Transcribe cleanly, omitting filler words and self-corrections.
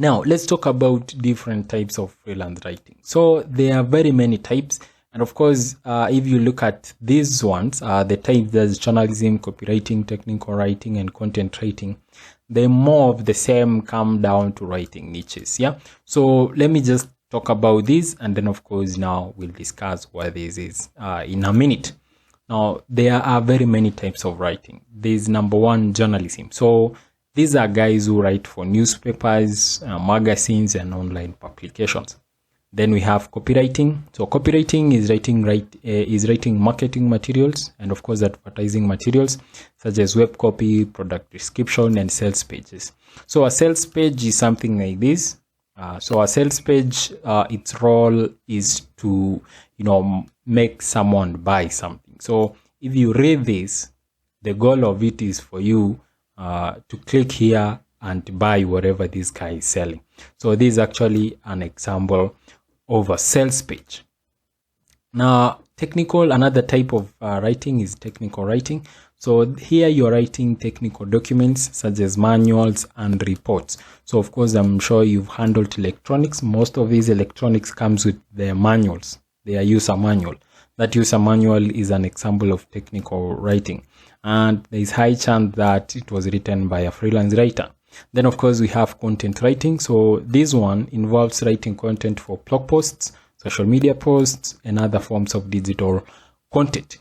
Now, let's talk about different types of freelance writing. So there are very many types. And of course, if you look at these ones, the types, there's journalism, copywriting, technical writing, and content writing. They're more of the same, come down to writing niches. Yeah. So let me just talk about this. And then, of course, now we'll discuss what this is in a minute. Now, there are very many types of writing. There's number one, journalism. So these are guys who write for newspapers, magazines, and online publications. Then we have copywriting. So copywriting is writing marketing materials and of course advertising materials such as web copy, product description, and sales pages. So a sales page is something like this. So a sales page, its role is to make someone buy something. So if you read this, the goal of it is for you to click here and buy whatever this guy is selling. So this is actually an example of a sales page. Now, another type of writing is technical writing. So here you're writing technical documents such as manuals and reports. So of course, I'm sure you've handled electronics. Most of these electronics comes with their manuals, their user manual. That user manual is an example of technical writing. And there is high chance that it was written by a freelance writer. Then, of course, we have content writing. So this one involves writing content for blog posts, social media posts, and other forms of digital content.